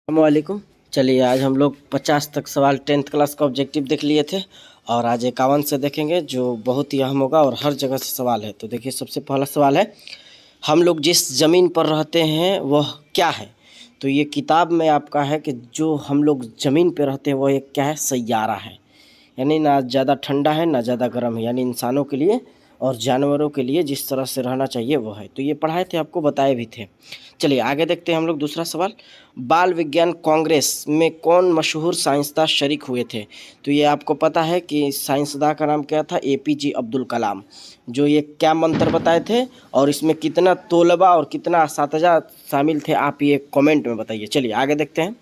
अस्सलामुअलैकुम। चलिए आज हम लोग 50 तक सवाल 10th क्लास का ऑब्जेक्टिव देख लिए थे और आज 51 से देखेंगे जो बहुत ही अहम होगा और हर जगह से सवाल है। तो देखिए सबसे पहला सवाल है, हम लोग जिस ज़मीन पर रहते हैं वह क्या है। तो ये किताब में आपका है कि जो हम लोग ज़मीन पर रहते हैं वह एक क्या है, सैयारा है। यानी ना ज़्यादा ठंडा है ना ज़्यादा गर्म है, यानी इंसानों के लिए और जानवरों के लिए जिस तरह से रहना चाहिए वो है। तो ये पढ़ाए थे, आपको बताए भी थे। चलिए आगे देखते हैं हम लोग दूसरा सवाल। बाल विज्ञान कांग्रेस में कौन मशहूर साइंसदान शरीक हुए थे। तो ये आपको पता है कि साइंसदान का नाम क्या था, APJ अब्दुल कलाम। जो ये क्या मंत्र बताए थे और इसमें कितना तोलबा और कितना सातजा शामिल थे, आप ये कमेंट में बताइए। चलिए आगे देखते हैं।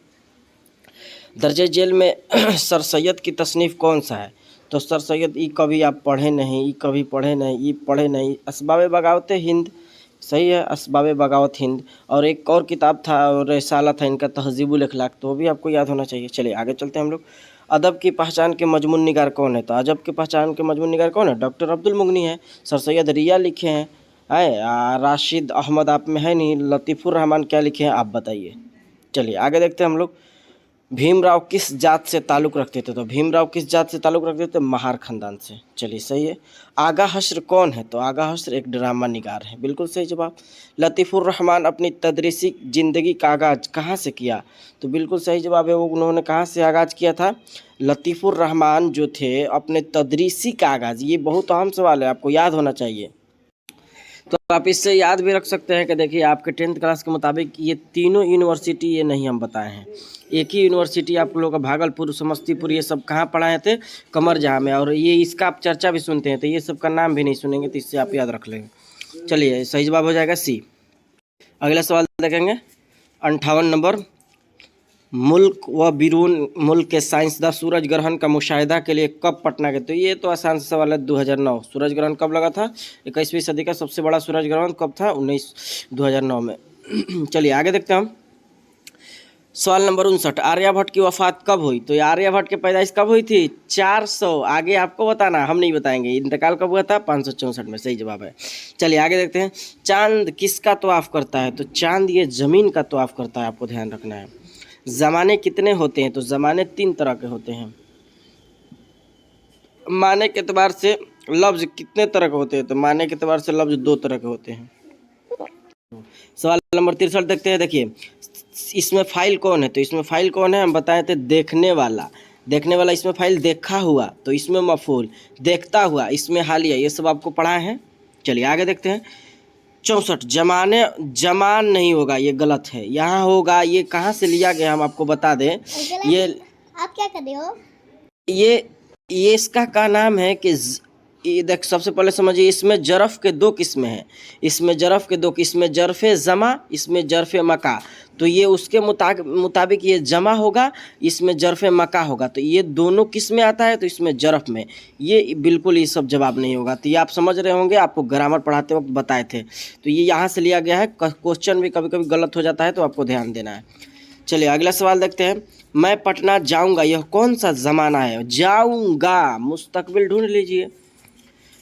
दर्जे जेल में सर सैयद की तसनीफ़ कौन सा है। तो सर सैयद ई कभी आप पढ़े नहीं, ई कभी पढ़े नहीं, ई पढ़े नहीं, असबाब बगावत हिंद। सही है, असबाब बगावत हिंद। और एक और किताब था और रिसाला था इनका, तहज़ीबुल अखलाक, तो वो भी आपको याद होना चाहिए। चलिए आगे चलते हैं हम लोग। अदब की पहचान के मजमून निगार कौन है। तो अदब की पहचान के मजमून निगार कौन है, डॉक्टर अब्दुल मुगनी है। सर सैयद रिया लिखे हैं। राशिद अहमद आप में है नहीं। लतीफ़ुर रहमान क्या लिखे हैं, आप बताइए। चलिए आगे देखते हैं हम लोग। भीमराव किस जात से ताल्लुक़ रखते थे। तो भीमराव किस जात से ताल्लुक़ रखते थे, महार ख़ानदान से। चलिए सही है। आगा हश्र कौन है। तो आगा हश्र एक ड्रामा निगार है, बिल्कुल सही जवाब। लतीफ़ुर रहमान अपनी तदरीसी ज़िंदगी का आगाज़ कहाँ से किया। तो बिल्कुल सही जवाब है, वो उन्होंने कहाँ से आगाज़ किया था। लतीफ़ुर रहमान जो थे अपने तदरीसी का आगाज़, ये बहुत अहम सवाल है, आपको याद होना चाहिए। तो आप इससे याद भी रख सकते हैं कि देखिए आपके 10th क्लास के मुताबिक ये तीनों यूनिवर्सिटी ये नहीं हम बताए हैं। एक ही यूनिवर्सिटी आप लोगों का भागलपुर, समस्तीपुर, ये सब कहाँ पढ़ाए थे, कमरजहाँ में। और ये इसका आप चर्चा भी सुनते हैं, तो ये सब का नाम भी नहीं सुनेंगे, तो इससे आप याद रख लेंगे। चलिए सही जवाब हो जाएगा सी। अगला सवाल देखेंगे 58 नंबर। मुल्क व बिरून मुल्क के साइंसदान सूरज ग्रहण का मुशाहिदा के लिए कब पटना गए। तो ये तो आसान सा सवाल है, 2009। सूरज ग्रहण कब लगा था, 21वीं सदी का सबसे बड़ा सूरज ग्रहण कब था, 2009 में। चलिए आगे देखते हैं हम। सवाल नंबर 59, आर्यभट्ट की वफ़ात कब हुई। तो आर्यभट्ट की पैदाइश कब हुई थी, 400। आगे आपको बताना, हम नहीं बताएंगे। इंतकाल कब हुआ था, 564 में। सही जवाब है। चलिए आगे देखते हैं। चांद किसका तवाफ़ करता है। तो चांद ये ज़मीन का तवाफ़ करता है, आपको ध्यान रखना है। ज़माने कितने होते हैं। तो ज़माने 3 तरह के होते हैं। माने के एतबार से लफ्ज़ कितने तरह के होते हैं। तो माने के एतबार से लफ्ज़ 2 तरह के होते हैं। सवाल नंबर 63 देखते हैं। देखिए इसमें फ़ाइल कौन है। तो इसमें फ़ाइल कौन है, हम बताए थे देखने वाला। देखने वाला इसमें फ़ाइल देखा हुआ, तो इसमें मफ़ूल देखता हुआ, इसमें हालिया, ये सब आपको पढ़ाए हैं। चलिए आगे देखते हैं। 64, जमाने जमान नहीं होगा, ये गलत है, यहाँ होगा। ये कहाँ से लिया गया हम आपको बता दें। ये आप क्या कर रहे हो। ये इसका का नाम है कि ये देख, सबसे पहले समझिए, इसमें जरफ़ के 2 किस्में हैं। इसमें जरफ़ के 2 किस्में, जरफ़ जमा, इसमें जरफ़ मका। तो ये उसके मुताबिक ये जमा होगा, इसमें जरफ़ मका होगा। तो ये दोनों किस्में आता है, तो इसमें जरफ़ में ये बिल्कुल ये सब जवाब नहीं होगा। तो ये आप समझ रहे होंगे, आपको ग्रामर पढ़ाते वक्त बताए थे। तो ये यहाँ से लिया गया है। क्वेश्चन भी कभी कभी गलत हो जाता है, तो आपको ध्यान देना है। चलिए अगला सवाल देखते हैं। मैं पटना जाऊंगा, यह कौन सा ज़माना है। जाऊंगा, मुस्तकबिल ढूंढ लीजिए।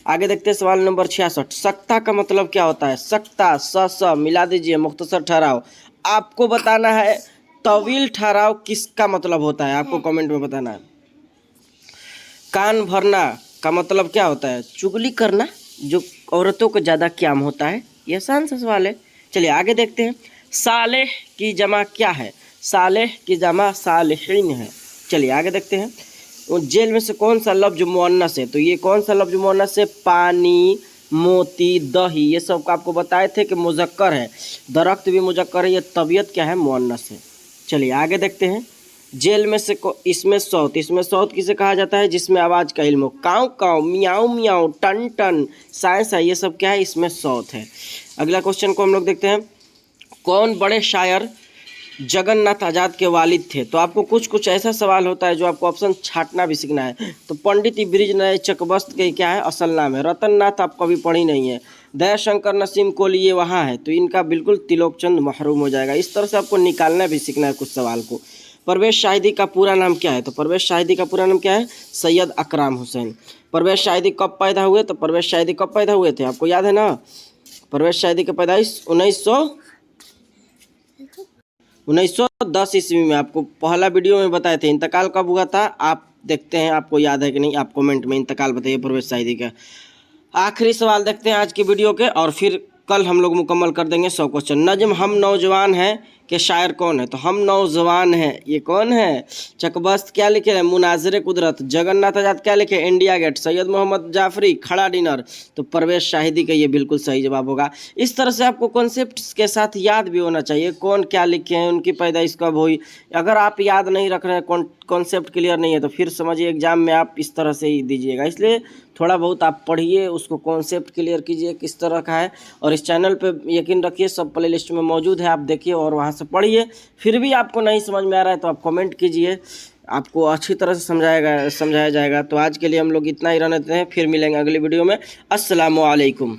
आगे देखते हैं सवाल नंबर 66, सक्ता का मतलब क्या होता है। सक्ता स मिला दीजिए, मुख्तसर ठहराव। आपको बताना है तवील ठहराव किसका मतलब होता है, आपको कमेंट में बताना है। कान भरना का मतलब क्या होता है, चुगली करना, जो औरतों को ज़्यादा क्याम होता है। ये आसान सा सवाल है। चलिए आगे देखते हैं। सालेह की जमा क्या है। सालेह की जमा सालिहीन है। चलिए आगे देखते हैं। जेल में से कौन सा लफ्ज मुअन्नस है। तो ये कौन सा लफ्ज मुअन्नस है, पानी, मोती, दही, ये सब को आपको बताए थे कि मुजक्कर है। दरख्त भी मुजक्कर है, ये तबीयत क्या है, मुअन्नस है। चलिए आगे देखते हैं। जेल में से इसमें सौत किसे कहा जाता है, जिसमें आवाज़ का इल्म हो। काऊ काऊ, मियाऊ मियाऊ, टन टन, साय साय, ये सब क्या है, इसमें सौत है। अगला क्वेश्चन को हम लोग देखते हैं। कौन बड़े शायर जगन्नाथ आज़ाद के वालिद थे। तो आपको कुछ कुछ ऐसा सवाल होता है जो आपको ऑप्शन छाटना भी सीखना है। तो पंडित ब्रिजनय चकबस्त के क्या है, असल नाम है। रतन नाथ आप कभी पढ़ी नहीं है। दयाशंकर नसीम कोली ये वहाँ है, तो इनका बिल्कुल तिलोकचंद महरूम हो जाएगा। इस तरह से आपको निकालना भी सीखना है कुछ सवाल को। परवेश शाहिदी का पूरा नाम क्या है। तो परवेश शाहिदी का पूरा नाम क्या है, सैयद अकराम हुसैन। परवेश शाहिदी कब पैदा हुए। तो परवेश शाहिदी कब पैदा हुए थे, आपको याद है ना। परवेश शाहिदी की पैदाइश 1910 ईस्वी में। आपको पहला वीडियो में बताए थे। इंतकाल कब हुआ था आप देखते हैं, आपको याद है कि नहीं? आप कमेंट में इंतकाल बताइए परवेज शाहिदी का। आखिरी सवाल देखते हैं आज की वीडियो के, और फिर कल हम लोग मुकम्मल कर देंगे 100 क्वेश्चन। नज्म हम नौजवान हैं के शायर कौन है? तो हम नौजवान हैं, ये कौन है? चकबस्त क्या लिखे हैं? मुनाज़िर कुदरत। जगन्नाथ आजाद क्या लिखे? India Gate. सैयद मोहम्मद जाफरी खड़ा डिनर। तो परवेज शाहिदी का ये बिल्कुल सही जवाब होगा। इस तरह से आपको कॉन्सेप्ट के साथ याद भी होना चाहिए, कौन क्या लिखे हैं, उनकी पैदाइश कब हुई। अगर आप याद नहीं रख रहे हैं, कॉन्सेप्ट क्लियर नहीं है, तो फिर समझिए एग्जाम में आप इस तरह से ही दीजिएगा। इसलिए थोड़ा बहुत आप पढ़िए, उसको कॉन्सेप्ट क्लियर कीजिए किस तरह का है। और इस चैनल पे यकीन रखिए सब प्ले लिस्ट में मौजूद है, आप देखिए और वहाँ से पढ़िए। फिर भी आपको नहीं समझ में आ रहा है तो आप कमेंट कीजिए, आपको अच्छी तरह से समझाया जाएगा। तो आज के लिए हम लोग इतना ही रहने देते हैं, फिर मिलेंगे अगली वीडियो में। अस्सलामु अलैकुम।